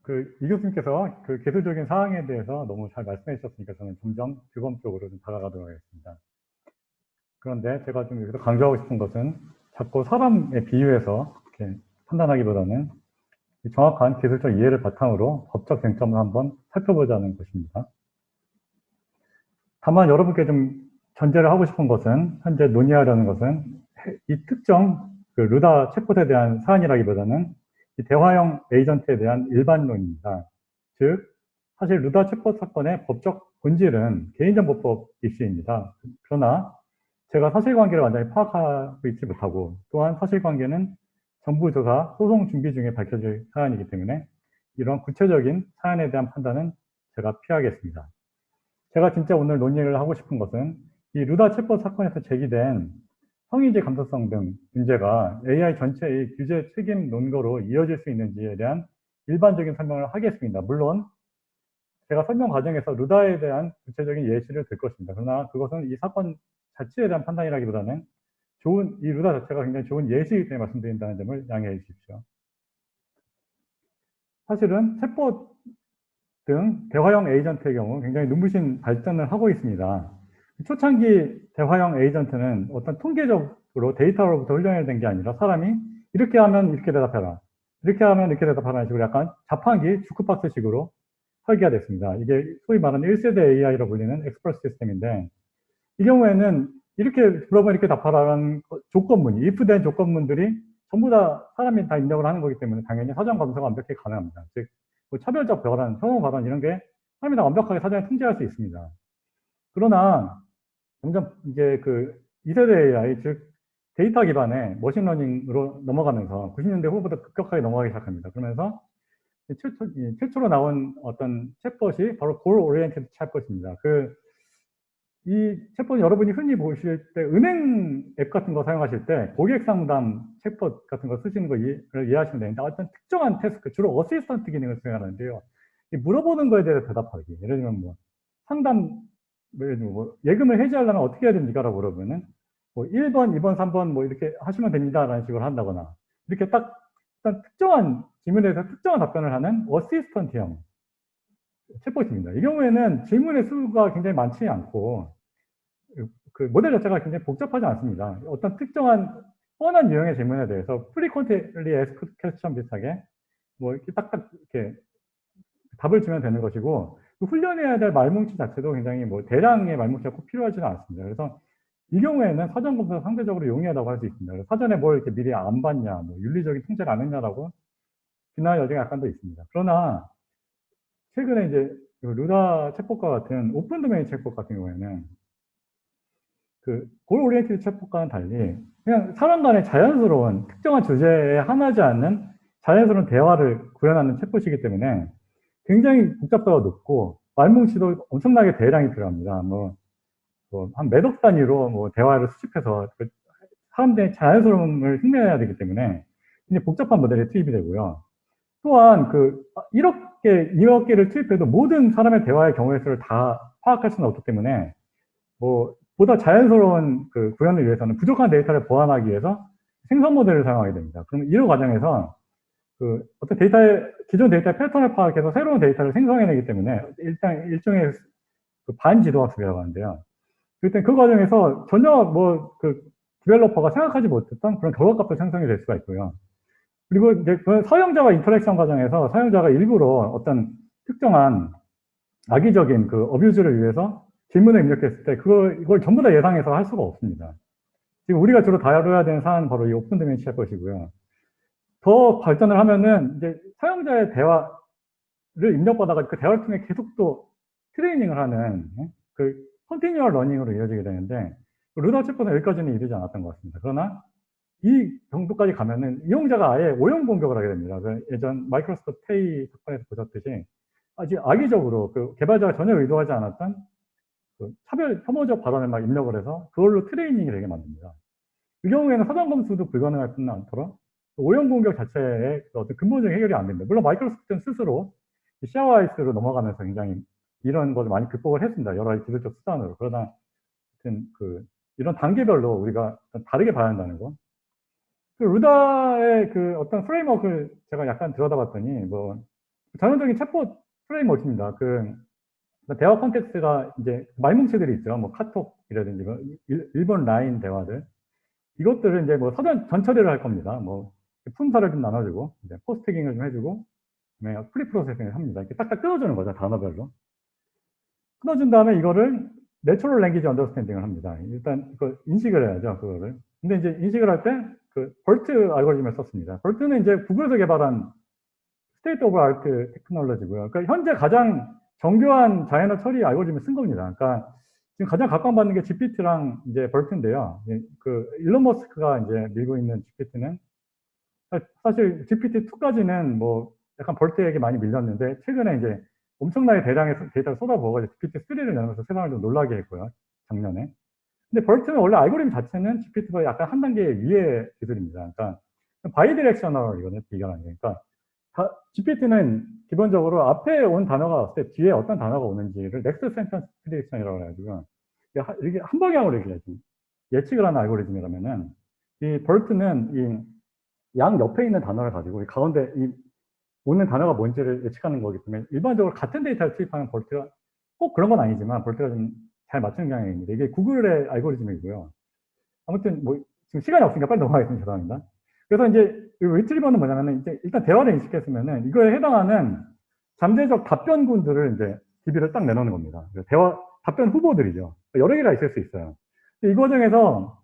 이 교수님께서 그 기술적인 사항에 대해서 너무 잘 말씀해 주셨으니까 저는 점점 규범적으로 좀 다가가도록 하겠습니다. 그런데 제가 좀 여기서 강조하고 싶은 것은 자꾸 사람에 비유해서 이렇게 판단하기보다는 정확한 기술적 이해를 바탕으로 법적 쟁점을 한번 살펴보자는 것입니다. 다만 여러분께 좀 전제를 하고 싶은 것은, 현재 논의하려는 것은 이 특정 루다 챗봇에 대한 사안이라기보다는 이 대화형 에이전트에 대한 일반론입니다. 즉, 사실 루다 챗봇 사건의 법적 본질은 개인정보법 이슈입니다. 그러나 제가 사실관계를 완전히 파악하고 있지 못하고, 또한 사실관계는 정부 조사, 소송 준비 중에 밝혀질 사안이기 때문에 이런 구체적인 사안에 대한 판단은 제가 피하겠습니다. 제가 진짜 오늘 논의를 하고 싶은 것은 이 루다 챗봇 사건에서 제기된 성인지 감수성 등 문제가 AI 전체의 규제 책임 논거로 이어질 수 있는지에 대한 일반적인 설명을 하겠습니다. 물론 제가 설명 과정에서 루다에 대한 구체적인 예시를 들 것입니다. 그러나 그것은 이 사건 자체에 대한 판단이라기보다는 이 루다 자체가 굉장히 좋은 예시이기 때문에 말씀드린다는 점을 양해해 주십시오. 사실은 챗봇 등 대화형 에이전트의 경우 굉장히 눈부신 발전을 하고 있습니다. 초창기 대화형 에이전트는 어떤 통계적으로 데이터로부터 훈련된 게 아니라 사람이 이렇게 하면 이렇게 대답해라, 이렇게 하면 이렇게 대답하라는 식으로 약간 자판기 주크박스식으로 설계가 됐습니다. 이게 소위 말하는 1세대 AI라고 불리는 엑스퍼트 시스템인데, 이 경우에는 이렇게 물어보면 이렇게 답하라는 조건문이, if된 조건문들이 전부 다 사람이 다 입력을 하는 거기 때문에 당연히 사전 검사가 완벽히 가능합니다. 즉, 뭐 차별적 발언, 혐오 발언 이런 게 사람이 다 완벽하게 사전에 통제할 수 있습니다. 그러나 점점 이제 2세대 AI, 즉 데이터 기반의 머신러닝으로 넘어가면서 90년대 후부터 급격하게 넘어가기 시작합니다. 그러면서 최초로 나온 어떤 챗봇이 바로 골 오리엔티드 챗봇입니다. 이 챗봇 여러분이 흔히 보실 때 은행 앱 같은 거 사용하실 때 고객 상담 챗봇 같은 거 쓰시는 거 이해하시면 되는데, 어떤 특정한 태스크, 주로 어시스턴트 기능을 수행하는데요. 물어보는 거에 대해서 대답하기. 예를 들면 뭐 상담, 뭐 예금을 해지하려면 어떻게 해야 됩니까? 라고 물어보면은 뭐 1번, 2번, 3번 뭐 이렇게 하시면 됩니다. 라는 식으로 한다거나, 이렇게 딱 일단 특정한 질문에 대해서 특정한 답변을 하는 어시스턴트형 챗봇입니다. 이 경우에는 질문의 수가 굉장히 많지 않고 그 모델 자체가 굉장히 복잡하지 않습니다. 어떤 특정한 뻔한 유형의 질문에 대해서 frequently asked question 비슷하게 뭐 이렇게 딱딱 이렇게 답을 주면 되는 것이고, 훈련해야 될 말뭉치 자체도 굉장히 뭐 대량의 말뭉치가 꼭 필요하지는 않습니다. 그래서 이 경우에는 사전 검사가 상대적으로 용이하다고 할 수 있습니다. 그래서 사전에 뭘 이렇게 미리 안 봤냐, 뭐 윤리적인 통제를 안 했냐라고 비난할 여지가 약간 더 있습니다. 그러나 최근에 이제 루다 챗봇과 같은 오픈 도메인 챗봇 같은 경우에는 골 오리엔티드 챗봇과는 달리 그냥 사람 간의 자연스러운 특정한 주제에 한하지 않는 자연스러운 대화를 구현하는 챗봇이기 때문에 굉장히 복잡도가 높고 말뭉치도 엄청나게 대량이 필요합니다. 한 몇억 단위로 뭐 대화를 수집해서 사람들의 자연스러움을 흉내내야 되기 때문에 굉장히 복잡한 모델이 투입이 되고요. 또한 2억 개를 투입해도 모든 사람의 대화의 경우의 수를 다 파악할 수는 없기 때문에 보다 자연스러운 구현을 위해서는 부족한 데이터를 보완하기 위해서 생성 모델을 사용하게 됩니다. 그럼 이런 과정에서 어떤 기존 데이터의 패턴을 파악해서 새로운 데이터를 생성해내기 때문에 일단 일종의 반지도학습이라고 하는데요. 일단 그 과정에서 전혀 디벨로퍼가 생각하지 못했던 그런 결과값도 생성이 될 수가 있고요. 그리고 이제 사용자와 인터랙션 과정에서 사용자가 일부러 어떤 특정한 악의적인 어뷰즈를 위해서 질문을 입력했을 때 이걸 전부 다 예상해서 할 수가 없습니다. 지금 우리가 주로 다뤄야 되는 사안은 바로 이 오픈 도메인 챗봇이고요. 더 발전을 하면은 이제 사용자의 대화를 입력받아가 그 대화를 통해 계속 또 트레이닝을 하는 컨티뉴얼 러닝으로 이어지게 되는데, 루다 챗봇은 여기까지는 이르지 않았던 것 같습니다. 그러나 이 정도까지 가면은 이용자가 아예 오염 공격을 하게 됩니다. 예전 마이크로소프트 테이 사건에서 보셨듯이 아주 악의적으로 개발자가 전혀 의도하지 않았던 차별 혐오적 발언을 막 입력을 해서 그걸로 트레이닝이 되게 만듭니다. 이 경우에는 사전 검수도 불가능할 뿐만 않도록 오염 공격 자체의 어떤 근본적인 해결이 안 됩니다. 물론 마이크로소프트는 스스로 샤워아이스로 넘어가면서 굉장히 이런 것을 많이 극복을 했습니다. 여러 가지 기술적 수단으로. 그러나 이런 단계별로 우리가 다르게 봐야 한다는 거. 루다의 어떤 프레임워크를 제가 약간 들여다봤더니 전형적인 챗봇 프레임워크입니다. 대화 컨텍스트가 이제 말뭉치들이 있죠. 뭐 카톡이라든지 뭐 일본 라인 대화들. 이것들을 이제 뭐 전 처리를 할 겁니다. 뭐 품사를 좀 나눠주고, 이제 포스트깅을 좀 해주고, 그다음에 프리프로세싱을 합니다. 이렇게 딱딱 끊어주는 거죠. 단어별로. 끊어준 다음에 이거를 내추럴 랭귀지 언더스탠딩을 합니다. 일단 그 인식을 해야죠. 그거를. 근데 이제 인식을 할 때 그 벌트 알고리즘을 썼습니다. 벌트는 이제 구글에서 개발한 스테이트 오브 아트 테크놀로지고요. 그러니까 현재 가장 정교한 자연어 처리 알고리즘을 쓴 겁니다. 그러니까 지금 가장 각광받는 게 GPT랑 이제 벌트인데요. 그 일론 머스크가 이제 밀고 있는 GPT는 사실 GPT-2까지는 뭐 약간 벌트에게 많이 밀렸는데 최근에 이제 엄청나게 대량의 데이터를 쏟아부어가지고 GPT-3를 내면서 세상을 좀 놀라게 했고요. 작년에. 근데 벌트는 원래 알고리즘 자체는 GPT보다 약간 한 단계 위의 기술입니다. 그러니까 바이디렉셔널이거든요. 비교하는 게. 그러니까 GPT는 기본적으로 앞에 온 단어가 왔을 때 뒤에 어떤 단어가 오는지를 넥스트 센턴스 프리딕션이라고 해가지고 이게 한 방향으로 이렇게 예측을 하는 알고리즘이라면은 이 벌트는 이 양 옆에 있는 단어를 가지고 이 가운데 이 오는 단어가 뭔지를 예측하는 거기 때문에 일반적으로 같은 데이터를 투입하는 벌트가 꼭 그런 건 아니지만 벌트가 좀 잘 맞추는 경향이 있는데 이게 구글의 알고리즘이고요. 아무튼 뭐 지금 시간이 없으니까 빨리 넘어가겠습니다. 죄송합니다. 그래서 이제 리트리버는 뭐냐면은 이제 일단 대화를 인식했으면은 이거에 해당하는 잠재적 답변군들을 이제 DB를 딱 내놓는 겁니다. 답변 후보들이죠. 여러 개가 있을 수 있어요. 이 과정에서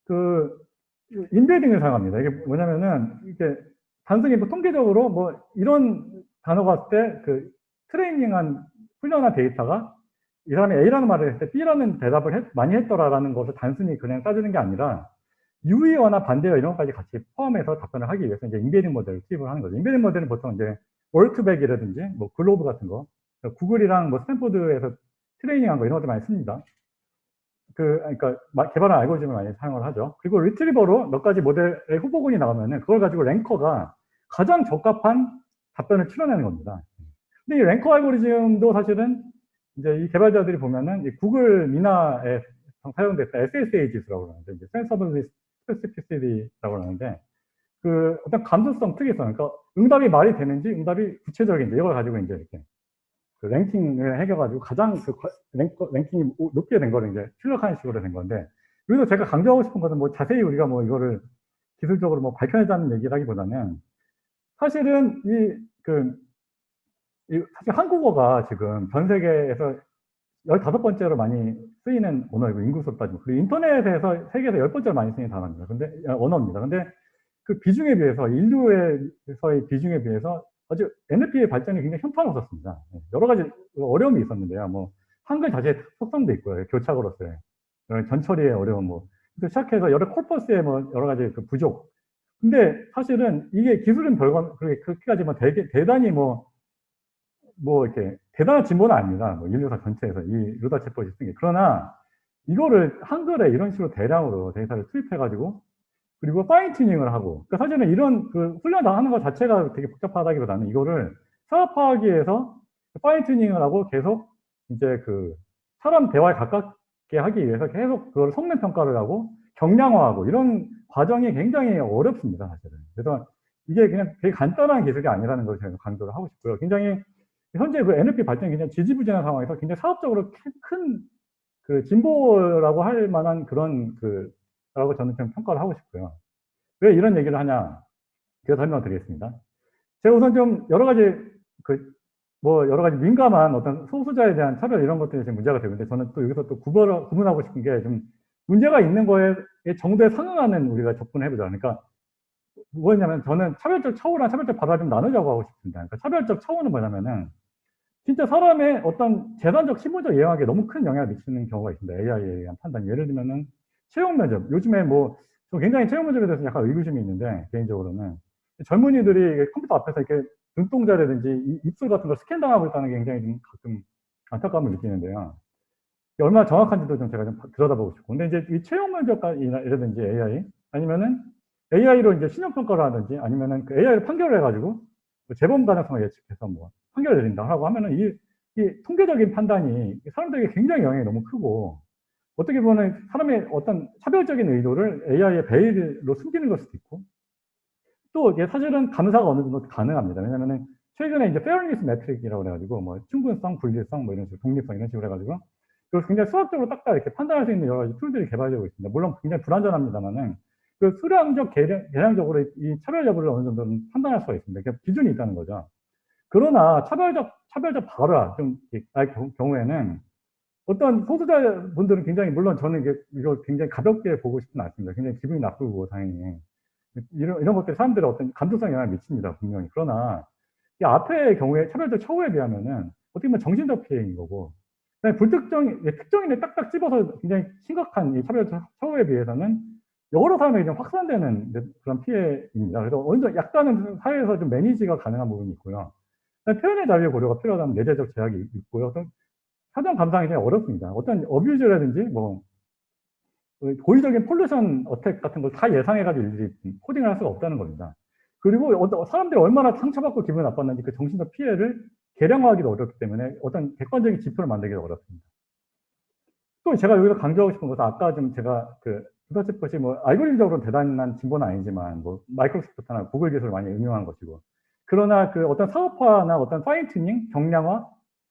그 인베딩을 사용합니다. 이게 뭐냐면은 이게 단순히 뭐 통계적으로 뭐 이런 단어가 왔을 때 그 트레이닝한 훈련한 데이터가 이 사람이 A라는 말을 했을 때 B라는 대답을 많이 했더라라는 것을 단순히 그냥 따지는 게 아니라 유의어나 반대어 이런 것까지 같이 포함해서 답변을 하기 위해서 이제 인베딩 모델을 투입을 하는 거죠. 인베딩 모델은 보통 이제 월크백이라든지 뭐 글로브 같은 거, 구글이랑 뭐 스탠포드에서 트레이닝한 거 이런 것들 많이 씁니다. 그러니까 개발한 알고리즘을 많이 사용을 하죠. 그리고 리트리버로 몇 가지 모델의 후보군이 나오면은 그걸 가지고 랭커가 가장 적합한 답변을 추려내는 겁니다. 근데 이 랭커 알고리즘도 사실은 이제 이 개발자들이 보면은 이 구글 미나에 사용됐던 SSA 지수라고 그러는데 이제 Sensibility Specificity라고 그러는데 그 어떤 감수성 특이성, 그러니까 응답이 말이 되는지 응답이 구체적인지 이걸 가지고 이제 이렇게 그 랭킹을 해가지고 가장 그 랭킹이 높게 된 거를 이제 출력하는 식으로 된 건데 여기서 제가 강조하고 싶은 것은 뭐 자세히 우리가 뭐 이거를 기술적으로 뭐 밝혀내자는 얘기라기보다는 사실은 사실 한국어가 지금 전 세계에서 15번째로 많이 쓰이는 언어이고 인구수로 따지면 그리고 인터넷에서 세계에서 10번째로 많이 쓰이는 단어입니다. 근데 언어입니다. 근데 그 비중에 비해서 인류에서의 비중에 비해서 아주 NLP의 발전이 굉장히 현탄없었습니다. 여러 가지 어려움이 있었는데요. 뭐 한글 자체의 특성도 있고요. 교착으로서의 전처리의 어려움 뭐 시작해서 여러 코퍼스의 뭐 여러 가지 그 부족. 근데 사실은 이게 기술은 별건 그렇게까지 뭐 대단히 이렇게 대단한 진보는 아닙니다. 뭐 인류사 전체에서 이 루다 챗봇이 쓴 게. 그러나 이거를 한글에 이런 식으로 대량으로 데이터를 투입해가지고 그리고 파인 튜닝을 하고 그러니까 사실은 이런 그 훈련하는 것 자체가 되게 복잡하다기보다는 이거를 사업화하기 위해서 파인 튜닝을 하고 계속 이제 그 사람 대화에 가깝게 하기 위해서 계속 그걸 성능 평가를 하고 경량화하고 이런 과정이 굉장히 어렵습니다, 사실은. 그래서 이게 그냥 되게 간단한 기술이 아니라는 걸 제가 강조를 하고 싶고요. 굉장히 현재 그 NLP 발전이 굉장히 지지부진한 상황에서 굉장히 사업적으로 큰 그 진보라고 할 만한 그런 라고 저는 좀 평가를 하고 싶고요. 왜 이런 얘기를 하냐? 제가 설명을 드리겠습니다. 제가 우선 좀 여러 가지 여러 가지 민감한 어떤 소수자에 대한 차별 이런 것들이 지금 문제가 되고 있는데 저는 또 여기서 또 구분하고 싶은 게 좀 문제가 있는 거에 정도에 상응하는 우리가 접근을 해보자. 그러니까 뭐냐면 저는 차별적 처우랑 차별적 바다를 좀 나누자고 하고 싶습니다. 그러니까 차별적 처우는 뭐냐면은 진짜 사람의 어떤 재산적 심리적 이해하기에 너무 큰 영향을 미치는 경우가 있습니다. AI에 의한 판단. 예를 들면은 채용 면접. 요즘에 저 굉장히 채용 면접에 대해서 약간 의구심이 있는데 개인적으로는 젊은이들이 컴퓨터 앞에서 이렇게 눈동자라든지 입술 같은 걸 스캔당하고 있다는 게 굉장히 좀 가끔 안타까움을 느끼는데요. 얼마나 정확한지도 좀 제가 좀 들여다보고 싶고. 근데 이제 이 채용 면접이라든지 AI 아니면은 AI로 이제 신용 평가를 하든지 아니면은 그 AI로 판결을 해가지고 재범 가능성을 예측해서 판결을 내린다 하고 하면은 이 통계적인 판단이 사람들에게 굉장히 영향이 너무 크고 어떻게 보면 사람의 어떤 차별적인 의도를 AI의 베일로 숨기는 걸 수도 있고 또 이게 사실은 감사가 어느 정도 가능합니다. 왜냐면은 최근에 이제 페어니스 매트릭이라고 그래가지고 뭐 충분성, 분리성, 뭐 이런 식으로 독립성 이런 식으로 해가지고 그래서 굉장히 수학적으로 딱딱 이렇게 판단할 수 있는 여러 가지 툴들이 개발되고 있습니다. 물론 굉장히 불완전합니다만은 그 수량적, 계량적으로 이 차별 여부를 어느 정도는 판단할 수가 있습니다. 그러니까 기준이 있다는 거죠. 그러나 차별적 발화 경우에는 어떤 소수자분들은 굉장히, 물론 저는 이거 굉장히 가볍게 보고 싶지는 않습니다. 굉장히 기분이 나쁘고, 당연히. 이런 것들이 사람들의 어떤 감수성에 영향을 미칩니다, 분명히. 그러나, 이 앞의 경우에 차별적 처우에 비하면은, 어떻게 보면 정신적 피해인 거고, 특정인에 딱딱 집어서 굉장히 심각한 이 차별적 처우에 비해서는 여러 사람에게 좀 확산되는 그런 피해입니다. 그래서 어느 정도 약간은 사회에서 좀 매니지가 가능한 부분이 있고요. 표현의 자유의 고려가 필요하다면 내재적 제약이 있고요. 사전 감상이 굉장히 어렵습니다. 어떤 어뷰즈라든지 뭐 고의적인 폴루션 어택 같은 걸 다 예상해가지고 일일이 코딩을 할 수가 없다는 겁니다. 그리고 사람들이 얼마나 상처받고 기분이 나빴는지 그 정신적 피해를 계량화하기도 어렵기 때문에 어떤 객관적인 지표를 만들기도 어렵습니다. 또 제가 여기서 강조하고 싶은 것은 아까 좀 제가 부사체포시 뭐 알고리즘적으로 대단한 진보는 아니지만 뭐 마이크로소프트나 구글 기술을 많이 응용한 것이고, 그러나 어떤 사업화나 어떤 파인 튜닝, 경량화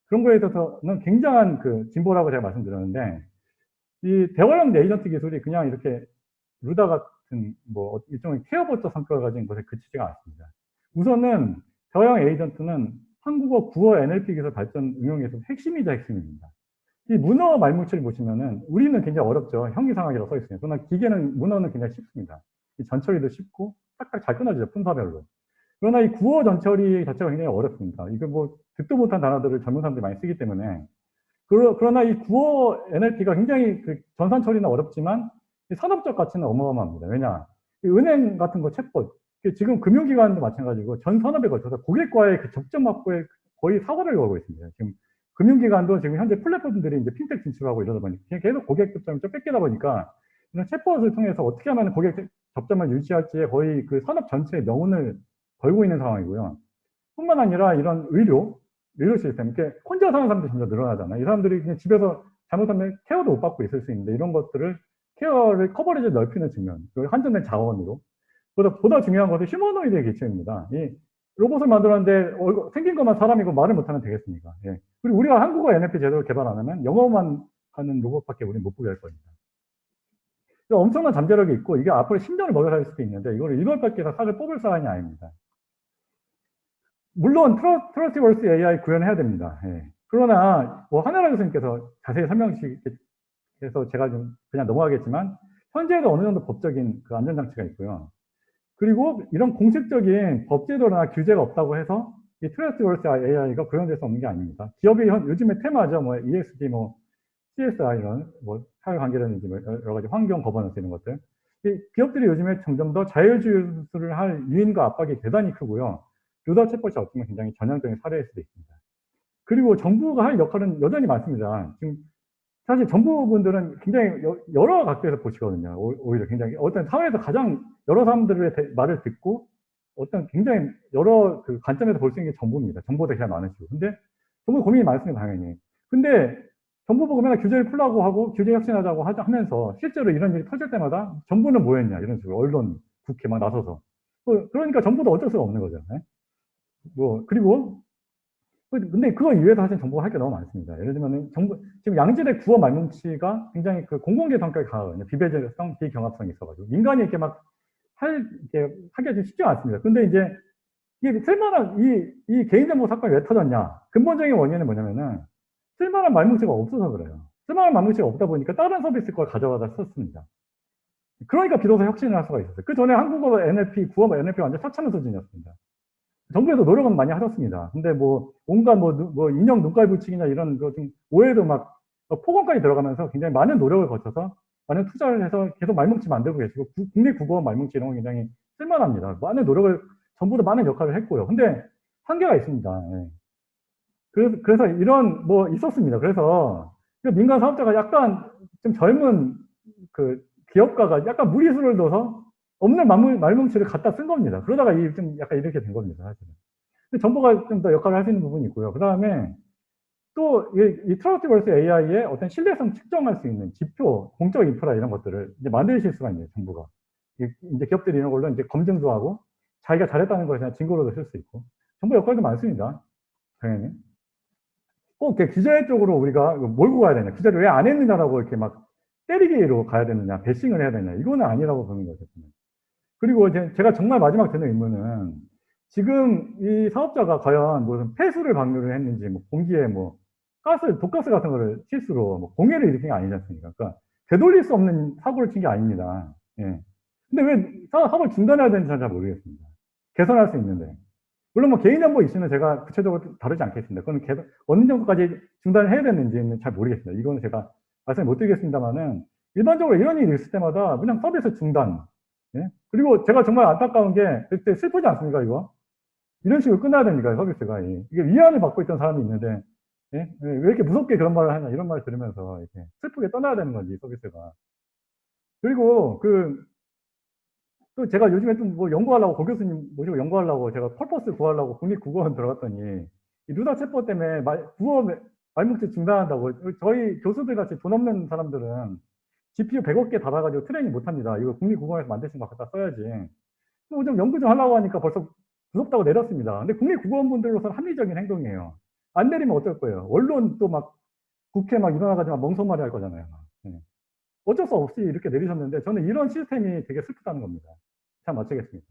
그런 거에 있어서는 굉장한 진보라고 제가 말씀드렸는데, 이 대화형 에이전트 기술이 그냥 이렇게 루다 같은 뭐 일종의 케어보트 성격을 가진 것에 그치지가 않습니다. 우선은 대화형 에이전트는 한국어 구어 NLP 기술 발전 응용에서 핵심이자 핵심입니다. 이 문어 말뭉치를 보시면은 우리는 굉장히 어렵죠. 형이상하게로 써 있어요. 그러나 문어는 굉장히 쉽습니다. 이 전처리도 쉽고 딱딱 잘 끊어지죠. 품사별로. 그러나 이 구어 전처리 자체가 굉장히 어렵습니다. 이거 뭐 듣도 못한 단어들을 젊은 사람들이 많이 쓰기 때문에. 그러나 이 구어 NLP가 굉장히 전산 처리는 어렵지만 산업적 가치는 어마어마합니다. 왜냐? 이 은행 같은 거 챗봇, 지금 금융기관도 마찬가지고 전 산업에 걸쳐서 고객과의 접점 확보에 거의 사활을 걸고 있습니다. 지금 금융기관도 지금 현재 플랫폼들이 이제 핀텍 진출하고 이러다 보니까 계속 고객 접점을 좀 뺏기다 보니까 이런 챗봇을 통해서 어떻게 하면 고객 접점을 유지할지에 거의 산업 전체의 명운을 걸고 있는 상황이고요. 뿐만 아니라 이런 의료 시스템, 이렇게 혼자 사는 사람들이 진짜 늘어나잖아요. 이 사람들이 그냥 집에서 잘못하면 케어도 못 받고 있을 수 있는데, 이런 것들을 케어를 커버리지 넓히는 측면, 한정된 자원으로. 보다 중요한 것은 휴머노이드의 기초입니다. 이 로봇을 만들었는데 생긴 것만 사람이고 말을 못하면 되겠습니까? 예. 그리고 우리가 한국어 NLP 제대로 개발 안 하면 영어만 하는 로봇밖에 우리는 못 보게 할 겁니다. 엄청난 잠재력이 있고 이게 앞으로 10년을 먹여 살 수도 있는데 이거를 1월밖에 다 살을 뽑을 사안이 아닙니다. 물론 트러스티버스 AI 구현해야 됩니다. 예. 그러나 뭐 하나라 교수님께서 자세히 설명해서 제가 좀 그냥 넘어가겠지만 현재도 어느 정도 법적인 안전장치가 있고요. 그리고 이런 공식적인 법제도나 규제가 없다고 해서 이 트러스티버스 AI가 구현될 수 없는 게 아닙니다. 기업이 요즘에 테마죠. 뭐 ESG, 뭐 CSR 이런 뭐 사회관계라든지 뭐 여러 가지 환경 거버넌스 이런 것들. 이 기업들이 요즘에 점점 더 자율주의를 할 유인과 압박이 대단히 크고요. 루다 챗봇이 어쩌면 굉장히 전형적인 사례일 수도 있습니다. 그리고 정부가 할 역할은 여전히 많습니다. 지금 사실 정부분들은 굉장히 여러 각도에서 보시거든요. 오히려 굉장히 어떤 사회에서 가장 여러 사람들의 말을 듣고 어떤 굉장히 여러 관점에서 볼 수 있는 게 정부입니다. 정보도 굉장히 많으시고. 근데 정부 고민이 많습니다, 당연히. 근데 정부 보고 맨날 규제를 풀라고 하고 규제 혁신하자고 하면서 실제로 이런 일이 터질 때마다 정부는 뭐 했냐 이런 식으로 언론, 국회 막 나서서. 그러니까 정부도 어쩔 수가 없는 거죠. 네? 그리고 근데 그거 이외에도 사실 정보가 할 게 너무 많습니다. 예를 들면 지금 양질의 구어 말뭉치가 굉장히 공공재 성격이 강하거든요. 비배제성, 비경합성이 있어가지고 민간이 이렇게 막 하기가 좀 쉽지 않습니다. 근데 이제 이게 쓸만한 이 개인정보 사건이 왜 터졌냐? 근본적인 원인은 뭐냐면은 쓸만한 말뭉치가 없어서 그래요. 쓸만한 말뭉치가 없다 보니까 다른 서비스 걸 가져가다 썼습니다. 그러니까 비로소 혁신을 할 수가 있었어요. 그 전에 한국어 NLP, 구어 NLP 완전 처참한 수준이었습니다. 정부에서 노력은 많이 하셨습니다. 근데 온갖 인형 눈깔 붙이기나 이런 좀 오해도 막 폭언까지 들어가면서 굉장히 많은 노력을 거쳐서 많은 투자를 해서 계속 말뭉치 만들고 계시고 국내 국어 말뭉치 이런 거 굉장히 쓸만합니다. 많은 노력을 정부도 많은 역할을 했고요. 근데 한계가 있습니다. 예. 그래서 이런 있었습니다. 그래서 민간 사업자가 약간 좀 젊은 기업가가 약간 무리수를 둬서 없는 말뭉치를 갖다 쓴 겁니다. 그러다가 좀 약간 이렇게 된 겁니다, 사실은. 근데 정부가 좀 더 역할을 할 수 있는 부분이 있고요. 그 다음에 또 이 트러스티버스 AI의 어떤 신뢰성 측정할 수 있는 지표, 공적 인프라 이런 것들을 이제 만드실 수가 있네요, 정부가. 이제 기업들이 이런 걸로 이제 검증도 하고 자기가 잘했다는 것을 그냥 증거로도 쓸 수 있고. 정부 역할도 많습니다. 당연히. 꼭 이렇게 규제 쪽으로 우리가 몰고 가야 되냐, 규제를 왜 안 했느냐라고 이렇게 막 때리기로 가야 되느냐, 배싱을 해야 되냐, 이거는 아니라고 보는 거죠. 그리고 이제 제가 정말 마지막 드는 의문은 지금 이 사업자가 과연 무슨 폐수를 방류를 했는지, 뭐 공기에 뭐 가스, 독가스 같은 거를 실수로 뭐 공해를 일으킨 게 아니지 않습니까? 그러니까 되돌릴 수 없는 사고를 친 게 아닙니다. 예. 근데 왜 사업을 중단해야 되는지 잘 모르겠습니다. 개선할 수 있는데. 물론 뭐 개인정보 이슈는 제가 구체적으로 다루지 않겠습니다. 그건 어느 정도까지 중단을 해야 되는지는 잘 모르겠습니다. 이거는 제가 말씀을 못 드리겠습니다만은 일반적으로 이런 일이 있을 때마다 그냥 서비스 중단. 예? 그리고 제가 정말 안타까운 게 그때 슬프지 않습니까, 이거? 이런 식으로 끝나야 됩니까, 서비스가. 이게 위안을 받고 있던 사람이 있는데, 예? 왜 이렇게 무섭게 그런 말을 하냐, 이런 말 들으면서 이렇게 슬프게 떠나야 되는 건지, 서비스가. 그리고 또 제가 요즘에 좀 뭐 연구하려고, 고 교수님 모시고 연구하려고 제가 펄퍼스 구하려고 국립국어원 들어갔더니, 이 루다 체포 때문에 국어 말뭉치 중단한다고, 저희 교수들 같이 돈 없는 사람들은 GPU 100억 개 달아가지고 트레이닝 못 합니다. 이거 국립국어원에서 만드신 거 갖다 써야지. 좀 연구 좀 하려고 하니까 벌써 무섭다고 내렸습니다. 근데 국립국어원 분들로서는 합리적인 행동이에요. 안 내리면 어떨 거예요? 언론 또 막 국회 막 일어나가지고 멍석말이 할 거잖아요. 네. 어쩔 수 없이 이렇게 내리셨는데 저는 이런 시스템이 되게 슬프다는 겁니다. 참 마치겠습니다.